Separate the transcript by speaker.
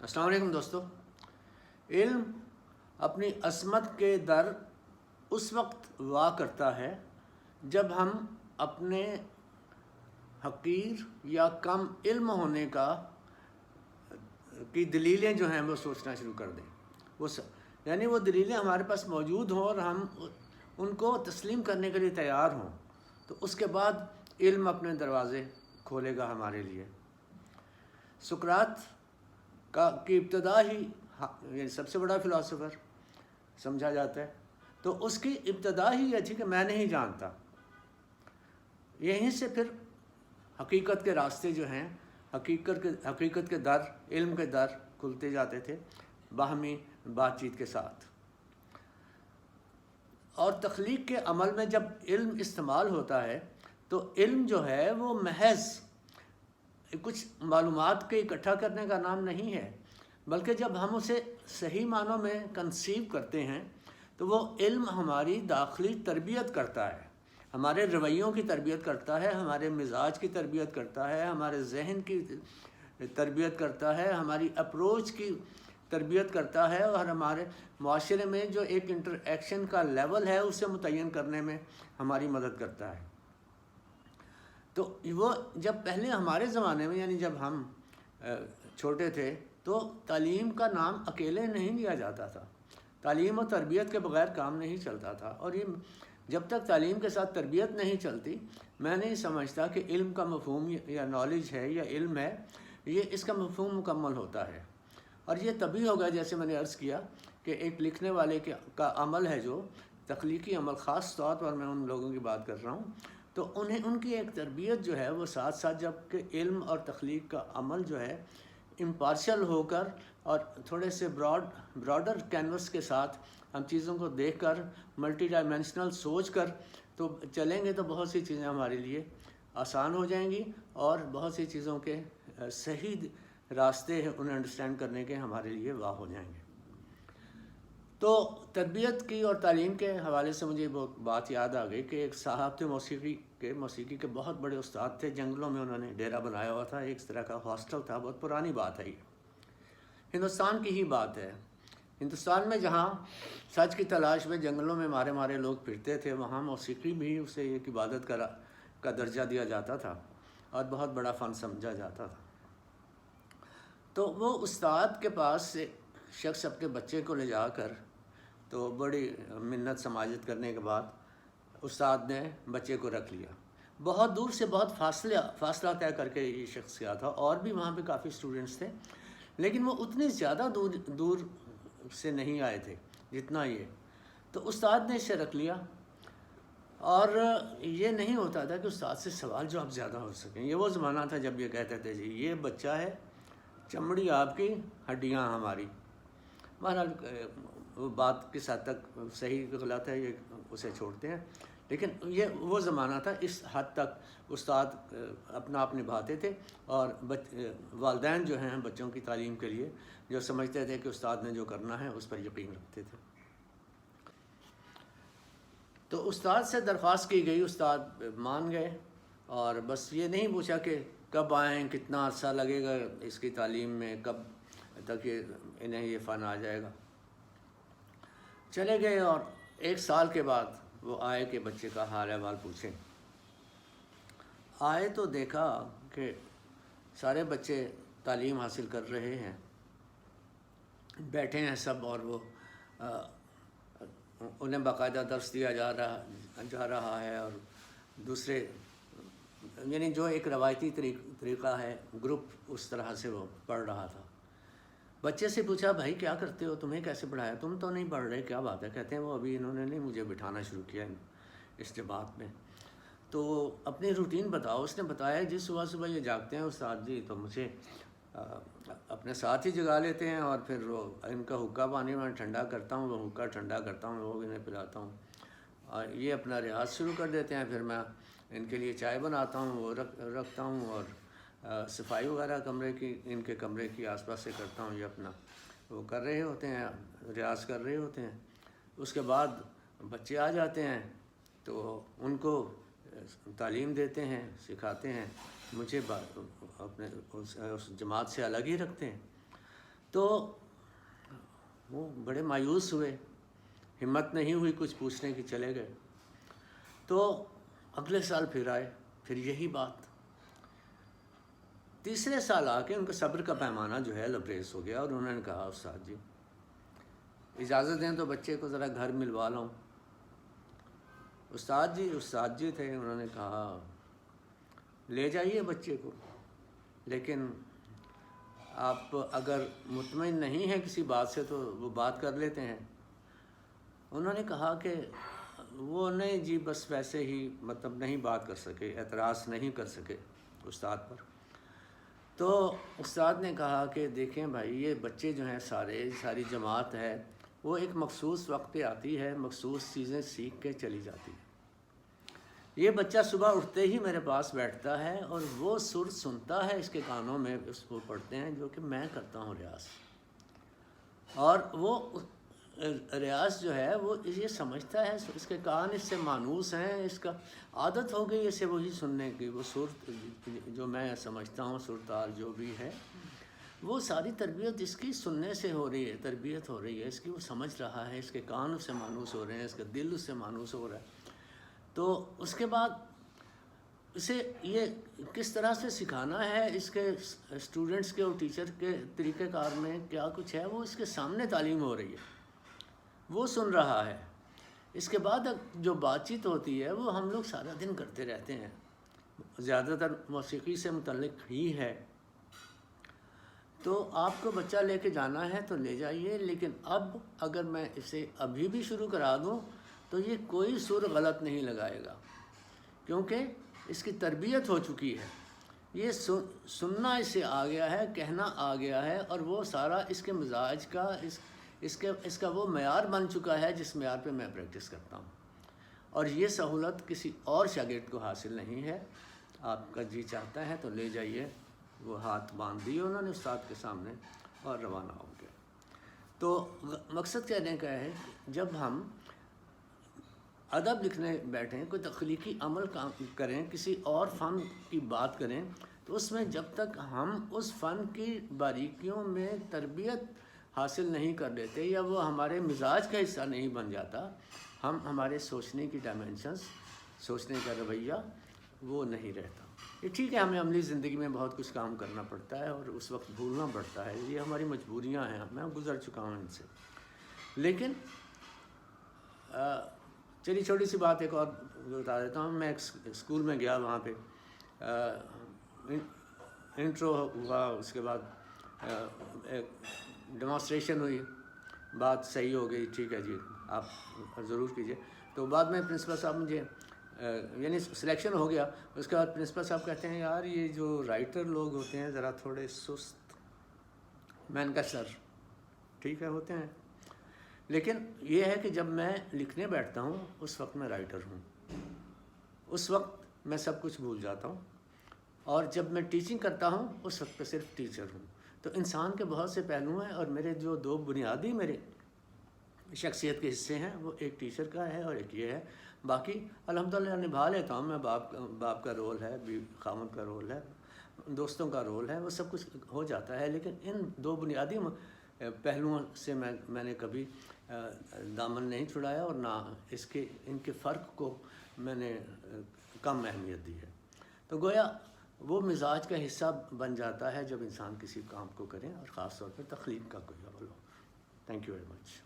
Speaker 1: السلام علیکم دوستو۔ علم اپنی عظمت کے در اس وقت وا کرتا ہے جب ہم اپنے حقیر یا کم علم ہونے کی دلیلیں جو ہیں وہ سوچنا شروع کر دیں۔ یعنی وہ دلیلیں ہمارے پاس موجود ہوں اور ہم ان کو تسلیم کرنے کے لیے تیار ہوں، تو اس کے بعد علم اپنے دروازے کھولے گا ہمارے لیے۔ سقراط کی ابتدا ہی یعنی سب سے بڑا فلاسفر سمجھا جاتا ہے، تو اس کی ابتدا ہی یہ تھی کہ میں نہیں جانتا۔ یہیں سے پھر حقیقت کے راستے جو ہیں، حقیقت کے در، علم کے در کھلتے جاتے تھے باہمی بات چیت کے ساتھ۔ اور تخلیق کے عمل میں جب علم استعمال ہوتا ہے تو علم جو ہے وہ محض کچھ معلومات کے اکٹھا کرنے کا نام نہیں ہے، بلکہ جب ہم اسے صحیح معنوں میں کنسیو کرتے ہیں تو وہ علم ہماری داخلی تربیت کرتا ہے، ہمارے رویوں کی تربیت کرتا ہے، ہمارے مزاج کی تربیت کرتا ہے، ہمارے ذہن کی تربیت کرتا ہے، ہماری اپروچ کی تربیت کرتا ہے، اور ہمارے معاشرے میں جو ایک انٹر ایکشن کا لیول ہے اسے متعین کرنے میں ہماری مدد کرتا ہے۔ تو وہ جب پہلے ہمارے زمانے میں یعنی جب ہم چھوٹے تھے تو تعلیم کا نام اکیلے نہیں لیا جاتا تھا، تعلیم و تربیت کے بغیر کام نہیں چلتا تھا، اور یہ جب تک تعلیم کے ساتھ تربیت نہیں چلتی میں نہیں سمجھتا کہ علم کا مفہوم یا نالج ہے یا علم ہے، یہ اس کا مفہوم مکمل ہوتا ہے۔ اور یہ تبھی ہوگا جیسے میں نے عرض کیا کہ ایک لکھنے والے کا عمل ہے جو تخلیقی عمل، خاص طور پر میں ان لوگوں کی بات کر رہا ہوں، تو ان کی ایک تربیت جو ہے وہ ساتھ ساتھ جب کہ علم اور تخلیق کا عمل جو ہے امپارشل ہو کر اور تھوڑے سے براڈر کینوس کے ساتھ ہم چیزوں کو دیکھ کر ملٹی ڈائمینشنل سوچ کر تو چلیں گے تو بہت سی چیزیں ہمارے لیے آسان ہو جائیں گی، اور بہت سی چیزوں کے صحیح راستے ہیں انہیں انڈرسٹینڈ کرنے کے ہمارے لیے واہ ہو جائیں گے۔ تو تربیت کی اور تعلیم کے حوالے سے مجھے وہ بات یاد آ گئی کہ ایک صاحب تھے موسیقی کے بہت بڑے استاد تھے، جنگلوں میں انہوں نے ڈیرا بنایا ہوا تھا، ایک طرح کا ہاسٹل تھا، بہت پرانی بات ہے یہ، ہندوستان کی ہی بات ہے۔ ہندوستان میں جہاں سچ کی تلاش میں جنگلوں میں مارے لوگ پھرتے تھے، وہاں موسیقی بھی اسے ایک عبادت کا درجہ دیا جاتا تھا اور بہت بڑا فن سمجھا جاتا تھا۔ تو وہ استاد کے پاس سے شخص اپنے بچے کو لے جا کر تو بڑی منت سماجت کرنے کے بعد استاد نے بچے کو رکھ لیا۔ بہت دور سے بہت فاصلہ طے کر کے یہ شخص گیا تھا، اور بھی وہاں پہ کافی اسٹوڈنٹس تھے، لیکن وہ اتنی زیادہ دور سے نہیں آئے تھے جتنا یہ۔ تو استاد نے اسے رکھ لیا، اور یہ نہیں ہوتا تھا کہ استاد سے سوال جواب زیادہ ہو سکیں۔ یہ وہ زمانہ تھا جب یہ کہتے تھے جی یہ بچہ ہے، چمڑی آپ کی، ہڈیاں ہماری۔ بہرحال وہ بات کس حد تک صحیح غلط ہے یہ اسے چھوڑتے ہیں، لیکن یہ وہ زمانہ تھا، اس حد تک استاد اپنا آپ نبھاتے تھے، اور والدین جو ہیں بچوں کی تعلیم کے لیے جو سمجھتے تھے کہ استاد نے جو کرنا ہے اس پر یقین رکھتے تھے۔ تو استاد سے درخواست کی گئی، استاد مان گئے، اور بس یہ نہیں پوچھا کہ کب آئیں، کتنا عرصہ لگے گا اس کی تعلیم میں، کب تک انہیں یہ فن آ جائے گا۔ چلے گئے، اور 1 سال کے بعد وہ آئے کہ بچے کا حال احوال پوچھیں۔ آئے تو دیکھا کہ سارے بچے تعلیم حاصل کر رہے ہیں، بیٹھے ہیں سب، اور وہ انہیں باقاعدہ درس دیا جا رہا ہے، اور دوسرے یعنی جو ایک روایتی طریقہ ہے گروپ، اس طرح سے وہ پڑھ رہا تھا۔ بچے سے پوچھا بھائی کیا کرتے ہو، تمہیں کیسے پڑھایا، تم تو نہیں پڑھ رہے، کیا بات ہے؟ کہتے ہیں وہ ابھی انہوں نے نہیں مجھے بٹھانا شروع کیا اس جماعت میں، تو اپنی روٹین بتاؤ۔ اس نے بتایا جی صبح یہ جاگتے ہیں استاد جی، تو مجھے اپنے ساتھ ہی جگا لیتے ہیں، اور پھر وہ ان کا حقہ پانی میں ٹھنڈا کرتا ہوں، وہ حقہ ٹھنڈا کرتا ہوں، وہ انہیں پلاتا ہوں، اور یہ اپنا ریاض شروع کر دیتے ہیں۔ پھر میں ان کے لیے چائے بناتا ہوں، وہ رکھتا ہوں، اور صفائی وغیرہ ان کے کمرے کی آس پاس سے کرتا ہوں، یہ اپنا وہ کر رہے ہوتے ہیں، ریاض کر رہے ہوتے ہیں۔ اس کے بعد بچے آ جاتے ہیں تو ان کو تعلیم دیتے ہیں، سکھاتے ہیں، مجھے اپنے اس جماعت سے الگ ہی رکھتے ہیں۔ تو وہ بڑے مایوس ہوئے، ہمت نہیں ہوئی کچھ پوچھنے کی، چلے گئے۔ تو اگلے سال پھر آئے، پھر یہی بات۔ تیسرے سال آ کے ان کا صبر کا پیمانہ جو ہے لبریز ہو گیا، اور انہوں نے کہا استاد جی اجازت دیں تو بچے کو ذرا گھر ملوا لوں۔ استاد جی تھے، انہوں نے کہا لے جائیے بچے کو، لیکن آپ اگر مطمئن نہیں ہیں کسی بات سے تو وہ بات کر لیتے ہیں۔ انہوں نے کہا کہ وہ نہیں جی، بس ویسے ہی مطلب نہیں بات کر سکے، اعتراض نہیں کر سکے استاد پر۔ تو استاد نے کہا کہ دیکھیں بھائی، یہ بچے جو ہیں ساری جماعت ہے، وہ ایک مخصوص وقت پہ آتی ہے، مخصوص چیزیں سیکھ کے چلی جاتی ہے۔ یہ بچہ صبح اٹھتے ہی میرے پاس بیٹھتا ہے اور وہ سر سنتا ہے اس کے کانوں میں، اس کو پڑھتے ہیں جو کہ میں کرتا ہوں ریاض، اور وہ ریاض جو ہے وہ یہ سمجھتا ہے، اس کے کان اس سے مانوس ہیں، اس کا عادت ہو گئی اسے وہی سننے کی، وہ سر جو میں سمجھتا ہوں، سر تال جو بھی ہے، وہ ساری تربیت اس کی سننے سے ہو رہی ہے، تربیت ہو رہی ہے اس کی، وہ سمجھ رہا ہے، اس کے کان اس سے مانوس ہو رہے ہیں، اس کا دل اس سے مانوس ہو رہا ہے۔ تو اس کے بعد اسے یہ کس طرح سے سکھانا ہے، اس کے اسٹوڈنٹس کے اور ٹیچر کے طریقہ کار میں کیا کچھ ہے، وہ اس کے سامنے تعلیم ہو رہی ہے، وہ سن رہا ہے۔ اس کے بعد جو بات چیت ہوتی ہے وہ ہم لوگ سارا دن کرتے رہتے ہیں، زیادہ تر موسیقی سے متعلق ہی ہے۔ تو آپ کو بچہ لے کے جانا ہے تو لے جائیے، لیکن اب اگر میں اسے ابھی بھی شروع کرا دوں تو یہ کوئی سر غلط نہیں لگائے گا، کیونکہ اس کی تربیت ہو چکی ہے، یہ سننا اس سے آ گیا ہے، کہنا آ گیا ہے، اور وہ سارا اس کے مزاج کا اس کا وہ معیار بن چکا ہے جس معیار پہ میں پریکٹس کرتا ہوں، اور یہ سہولت کسی اور شاگرد کو حاصل نہیں ہے۔ آپ کا جی چاہتا ہے تو لے جائیے۔ وہ ہاتھ باندھ دیے انہوں نے استاد کے سامنے اور روانہ ہو گئے۔ تو مقصد کہنے کا ہے کہ جب ہم ادب لکھنے بیٹھیں، کوئی تخلیقی عمل کریں، کسی اور فن کی بات کریں، تو اس میں جب تک ہم اس فن کی باریکیوں میں تربیت حاصل نہیں کر لیتے یا وہ ہمارے مزاج کا حصہ نہیں بن جاتا، ہمارے سوچنے کی ڈائمینشنز، سوچنے کا رویہ وہ نہیں رہتا۔ یہ ٹھیک ہے، ہمیں عملی زندگی میں بہت کچھ کام کرنا پڑتا ہے اور اس وقت بھولنا پڑتا ہے، یہ ہماری مجبوریاں ہیں، میں گزر چکا ہوں ان سے۔ لیکن چلیے چھوٹی سی بات ایک اور بتا دیتا ہوں۔ میں ایک اسکول میں گیا، وہاں پہ انٹرو ہوا، اس کے بعد ڈیمانسٹریشن ہوئی، بات صحیح ہو گئی، ٹھیک ہے جی آپ ضرور کیجیے۔ تو بعد میں پرنسپل صاحب مجھے یعنی سلیکشن ہو گیا، اس کے بعد پرنسپل صاحب کہتے ہیں یار یہ جو رائٹر لوگ ہوتے ہیں ذرا تھوڑے سست۔ میں نے کہا سر ٹھیک ہے، ہوتے ہیں، لیکن یہ ہے کہ جب میں لکھنے بیٹھتا ہوں اس وقت میں رائٹر ہوں، اس وقت میں سب کچھ بھول جاتا ہوں، اور جب میں ٹیچنگ کرتا ہوں اس وقت پہ صرف ٹیچر ہوں۔ تو انسان کے بہت سے پہلو ہیں، اور میرے جو دو بنیادی میرے شخصیت کے حصے ہیں وہ ایک ٹیچر کا ہے اور ایک یہ ہے۔ باقی الحمدللہ نبھا لیتا ہوں میں، باپ کا رول ہے، خاوند کا رول ہے، دوستوں کا رول ہے، وہ سب کچھ ہو جاتا ہے، لیکن ان دو بنیادی پہلوؤں سے میں نے کبھی دامن نہیں چھڑایا، اور نہ ان کے فرق کو میں نے کم اہمیت دی ہے۔ تو گویا وہ مزاج کا حصہ بن جاتا ہے جب انسان کسی کام کو کرے، اور خاص طور پر تخلیق کا کوئی عمل ہو۔ Thank you very much.